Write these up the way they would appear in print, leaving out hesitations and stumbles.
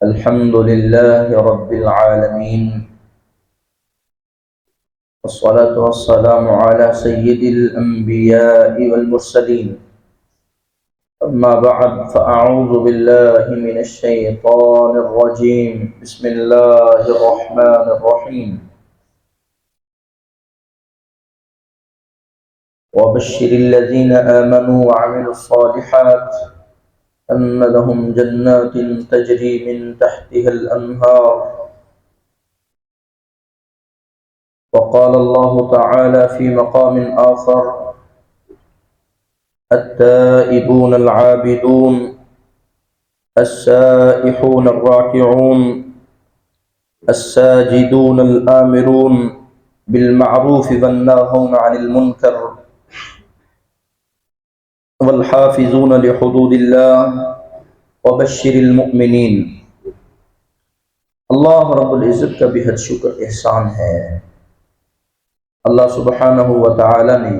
الحمد لله رب العالمين، والصلاة والسلام على سيد الأنبياء والمرسلين. أما بعد، فأعوذ بالله من الشيطان الرجيم. بسم الله الرحمن الرحيم. وبشر الذين آمنوا وعملوا الصالحات أن لهم جنات تجري من تحتها الأنهار. وقال الله تعالى في مقام آخر: التائبون العابدون السائحون الراكعون الساجدون الآمرون بالمعروف والناهون عن المنكر والحافظون لحدود الله وبشر المؤمنین۔ اللہ رب العزت کا بہت شکر احسان ہے۔ اللہ سبحانہ و تعالی نے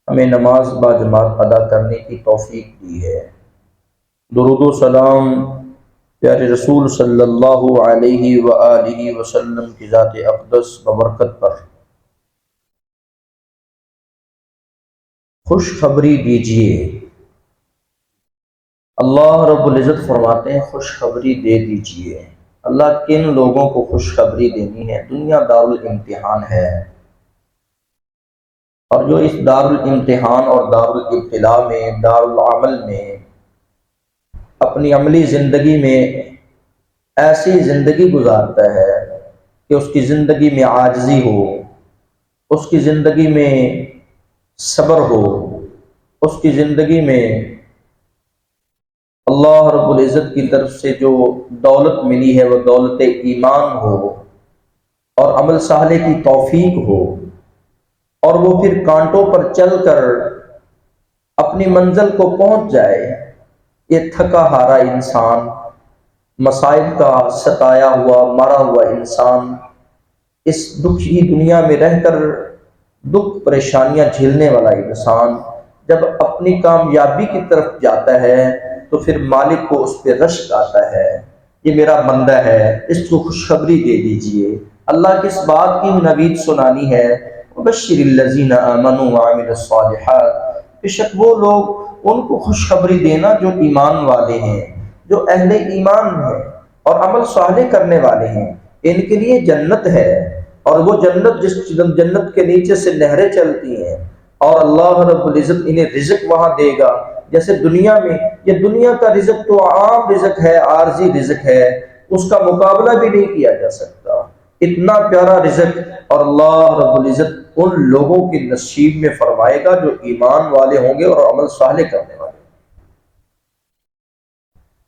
ہمیں نماز با جماعت ادا کرنے کی توفیق دی ہے۔ درود و سلام پیارے رسول صلی اللہ علیہ وآلہ وسلم کی ذات اقدس ببرکت پر۔ خوشخبری دیجئے، اللہ رب العزت فرماتے ہیں خوشخبری دے دیجئے۔ اللہ کن لوگوں کو خوشخبری دینی ہے؟ دنیا دار الامتحان ہے، اور جو اس دار الامتحان اور دار الابتلاء میں، دار العمل میں، اپنی عملی زندگی میں ایسی زندگی گزارتا ہے کہ اس کی زندگی میں عاجزی ہو، اس کی زندگی میں صبر ہو، اس کی زندگی میں اللہ رب العزت کی طرف سے جو دولت ملی ہے وہ دولت ایمان ہو، اور عمل صالح کی توفیق ہو، اور وہ پھر کانٹوں پر چل کر اپنی منزل کو پہنچ جائے۔ یہ تھکا ہارا انسان، مصائب کا ستایا ہوا مرا ہوا انسان، اس دکھی دنیا میں رہ کر دکھ پریشانیاں جھیلنے والا انسان جب اپنی کامیابی کی طرف جاتا ہے تو پھر مالک کو اس پہ رشک آتا ہے، یہ میرا بندہ ہے، اس کو خوشخبری دے دیجئے۔ اللہ کس بات کی نوید سنانی ہے؟ وبشر الذین آمنوا وعملوا الصالحات، بے شک وہ لوگ، ان کو خوشخبری دینا جو ایمان والے ہیں، جو اہل ایمان ہیں اور عمل صالح کرنے والے ہیں، ان کے لیے جنت ہے، اور وہ جنت جس جنت کے نیچے سے نہریں چلتی ہیں، اور اللہ رب العزت انہیں رزق وہاں دے گا جیسے دنیا میں۔ یہ دنیا کا رزق تو عام رزق ہے، عارضی رزق ہے، اس کا مقابلہ بھی نہیں کیا جا سکتا، اتنا پیارا رزق، اور اللہ رب العزت ان لوگوں کے نصیب میں فرمائے گا جو ایمان والے ہوں گے اور عمل صالح کرنے والے۔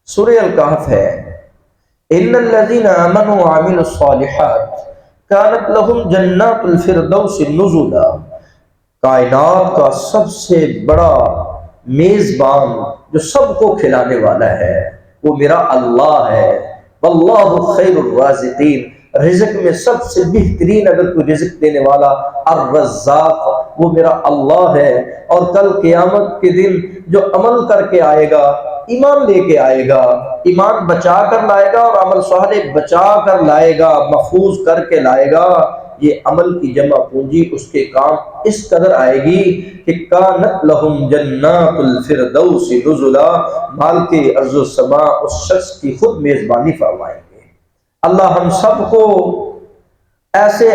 سورہ الکہف ہے، ان الذین آمنوا وعملوا الصالحات کانت لہم جنات الفردوس نزلا۔ کائنات کا سب سے بڑا میزبان جو سب کو کھلانے والا ہے وہ میرا اللہ ہے۔ واللہ خیر الرازقین، رزق میں سب سے بہترین اگر کوئی رزق دینے والا الرزاق وہ میرا اللہ ہے۔ اور کل قیامت کے دن جو عمل کر کے آئے گا، ایمان لے کے آئے گا، ایمان بچا کر لائے گا اور عمل صالح بچا کر لائے گا، محفوظ کر کے لائے گا، یہ عمل کی جمع پونجی اس کے کام اس قدر آئے گی کہ کانت لہم جنات الفردوس نزلا، مالک ارض و سماء اس شخص کی خود میزبانی فرمائیں گے۔ اللہ ہم سب کو ایسے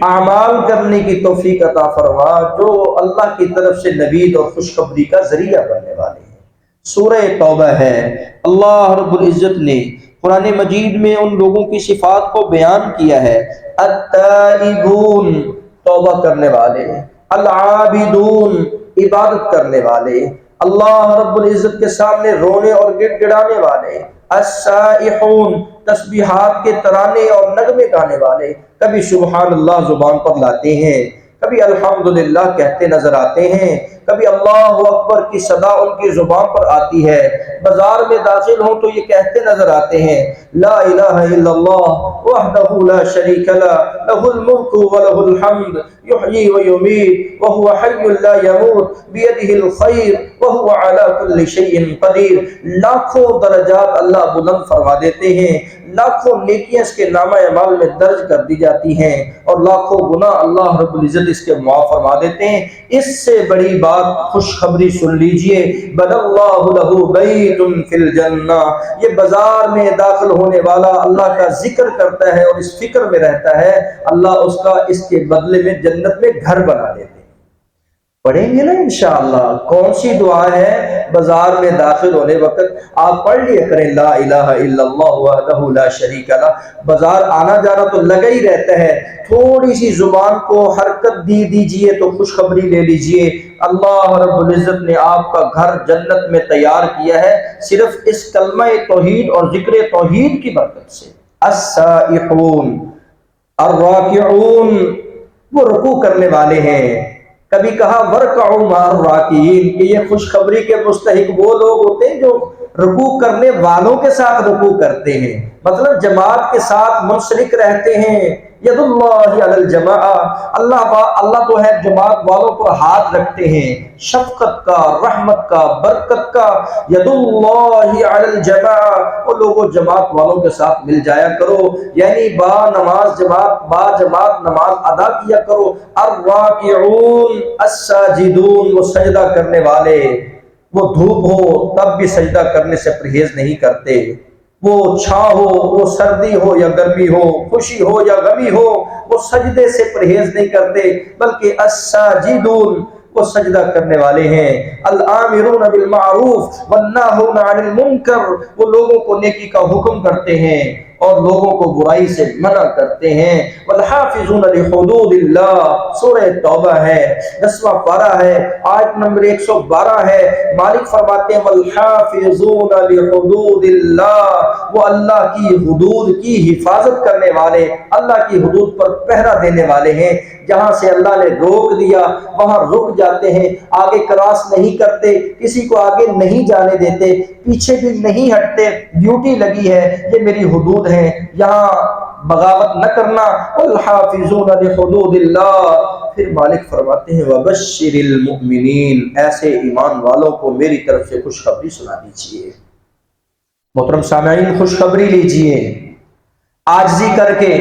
اعمال کرنے کی توفیق عطا فرما جو اللہ کی طرف سے نوید اور خوشخبری کا ذریعہ بننے والے ہیں۔ سورہ توبہ ہے، اللہ رب العزت نے قرآن مجید میں ان لوگوں کی صفات کو بیان کیا ہے، التائبون توبہ کرنے والے، العابدون عبادت کرنے والے، اللہ رب العزت کے سامنے رونے اور گڑ گڑانے والے، السائحون تسبیحات کے ترانے اور نغمے گانے والے، کبھی سبحان اللہ زبان پر لاتے ہیں، کبھی الحمدللہ کہتے نظر آتے ہیں، کبھی اللہ اکبر کی صدا ان کی زبان پر آتی ہے، بازار میں داخل ہوں تو یہ کہتے نظر آتے ہیں لا الہ الا اللہ وحدہ لا شریک لہ لہ الملک ولہ الحمد یحیی ویمیت وہو حی لا یموت بیدہ الخیر وہو علی کل شیء قدیر۔ لاکھوں درجات اللہ بلند فرما دیتے ہیں، لاکھوں نیکیاں اس کے نامہ اعمال میں درج کر دی جاتی ہیں، اور لاکھوں گناہ اللہ رب العزت اس کے معاف فرما دیتے ہیں۔ اس سے بڑی بات خوشخبری سن لیجئے، بن اللہ لہ بیت فی الجنہ، یہ بازار میں داخل ہونے والا اللہ کا ذکر کرتا ہے اور اس فکر میں رہتا ہے، اللہ اس کا اس کے بدلے میں جنت میں گھر بنا دیتے ہیں۔ پڑھیں گے نا انشاءاللہ۔ کون سی دعا ہے؟ بازار میں داخل ہونے وقت آپ پڑھ لیا کریں لا الہ الا اللہ وحدہ لا شریک لہ۔ بازار آنا جانا تو لگا ہی رہتا ہے، تھوڑی سی زبان کو حرکت دیجئے تو خوشخبری لے لیجئے، اللہ رب العزت نے آپ کا گھر جنت میں تیار کیا ہے صرف اس کلمہ توحید اور ذکر توحید کی برکت سے۔ السائحون الراکعون، وہ رکوع کرنے والے ہیں۔ کبھی کہا ورکعوا مع الراکعین، کہ یہ خوشخبری کے مستحق وہ لوگ ہوتے ہیں جو رکوع کرنے والوں کے ساتھ رکوع کرتے ہیں، مطلب جماعت کے ساتھ منسلک رہتے ہیں۔ ید اللہ علی الجماعہ، اللہ تو ہے جماعت والوں پر ہاتھ رکھتے ہیں، شفقت کا، رحمت کا، برکت کا۔ ید اللہ علی الجماعہ، وہ لوگوں جماعت والوں کے ساتھ مل جایا کرو، یعنی با جماعت نماز ادا کیا کرو۔ الراکعون الساجدون، وہ سجدہ کرنے والے، وہ دھوپ ہو تب بھی سجدہ کرنے سے پرہیز نہیں کرتے، وہ چھاں ہو، وہ سردی ہو یا گرمی ہو، خوشی ہو یا غمی ہو، وہ سجدے سے پرہیز نہیں کرتے، بلکہ الساجدون، وہ سجدہ کرنے والے ہیں۔ الآمرون بالمعروف والناہون عن المنکر، وہ لوگوں کو نیکی کا حکم کرتے ہیں اور لوگوں کو برائی سے منع کرتے ہیں۔ والحافظون لحدود اللہ، سورہ توبہ ہے، 10واں پارہ ہے، آیت نمبر 112 ہے۔ مالک فرماتے ہیں والحافظون لحدود اللہ، وہ اللہ کی حدود کی حفاظت کرنے والے، اللہ کی حدود پر پہرا دینے والے ہیں۔ جہاں سے اللہ نے روک دیا وہاں رک جاتے ہیں، آگے کراس نہیں کرتے، کسی کو آگے نہیں جانے دیتے، پیچھے بھی نہیں ہٹتے، ڈیوٹی لگی ہے، یہ میری حدود ہیں، یہاں بغاوت نہ کرنا۔ والحافظون لحدود اللہ، پھر مالک فرماتے ہیں وبشر المؤمنین، ایسے ایمان والوں کو میری طرف سے خوشخبری سنا دیجئے۔ محترم سامعین، خوشخبری لیجئے، عاجزی کر کے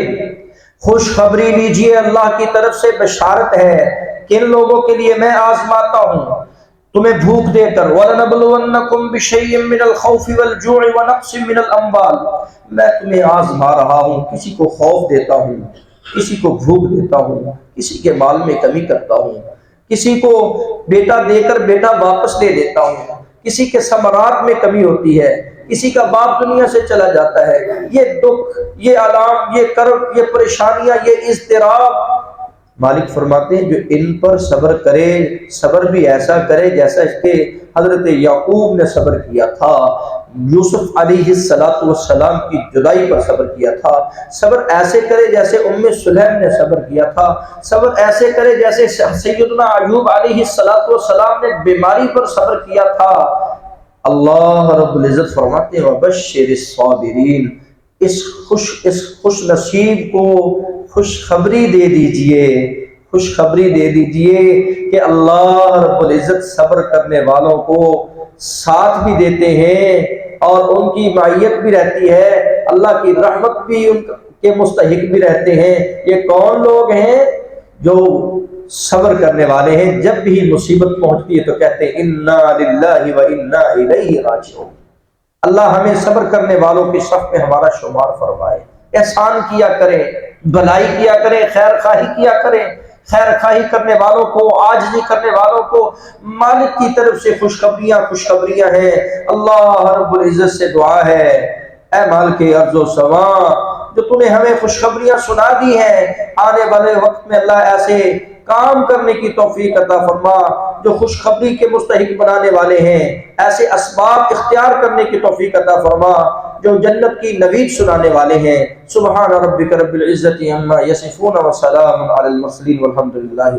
خوشخبری لیجئے، اللہ کی طرف سے بشارت ہے۔ کن لوگوں کے لیے؟ میں آزماتا ہوں تمہیں بھوک دے کر، وَلَنَبْلُوَنَّكُمْ بِشَيْءٍ مِّنَ الْخَوْفِ وَالْجُوعِ وَنَقْصٍ مِّنَ الْأَمْوَالِ، میں تمہیں آزما رہا ہوں، کسی کو خوف دیتا ہوں، کسی کو بھوک دیتا ہوں، کسی کے مال میں کمی کرتا ہوں، کسی کو بیٹا دے کر بیٹا واپس دے دیتا ہوں، کسی کے ثمرات میں کمی ہوتی ہے، کسی کا باپ دنیا سے چلا جاتا ہے، یہ دکھ، یہ آلام، یہ کرب، یہ پریشانیاں، یہ اضطراب۔ مالک فرماتے ہیں جو ان پر صبر کرے، صبر بھی ایسا کرے جیسا اس کے حضرت یعقوب نے صبر کیا تھا، یوسف علیہ السلام کی جدائی پر صبر کیا تھا، صبر ایسے کرے جیسے ام سلیم نے صبر کیا تھا، صبر ایسے کرے جیسے سیدنا ایوب علیہ السلام نے بیماری پر صبر کیا تھا۔ اللہ رب العزت فرماتے ہیں وبشر الصابرین، اس خوش نصیب کو خوشخبری دے دیجئے، خوشخبری دے دیجئے کہ اللہ رب العزت صبر کرنے والوں کو ساتھ بھی دیتے ہیں اور ان کی معیت بھی رہتی ہے، اللہ کی رحمت بھی ان کے مستحق بھی رہتے ہیں۔ یہ کون لوگ ہیں؟ جو صبر کرنے والے ہیں، جب بھی مصیبت پہنچتی ہے تو کہتے ہیں انا للہ و انا الیہ راجعون، اللہ ہمیں صبر کرنے والوں کی صف میں ہمارا شمار فرمائے۔ احسان کیا کریں، بھلائی کیا کریں، خیر خواہی کیا کریں، خیر خواہی کرنے والوں کو، عاجزی کرنے والوں کو مالک کی طرف سے خوشخبریاں ہیں۔ اللہ رب العزت سے دعا ہے اے مالک ارض و سماء، جو تو نے ہمیں خوشخبریاں سنا دی ہیں، آنے والے وقت میں اللہ ایسے کام کرنے کی توفیق عطا فرما جو خوشخبری کے مستحق بنانے والے ہیں، ایسے اسباب اختیار کرنے کی توفیق عطا فرما جو جنت کی نوید سنانے والے ہیں۔ سبحان ربک رب العزت عما یصفون وسلام علی المرسلین والحمد للہ۔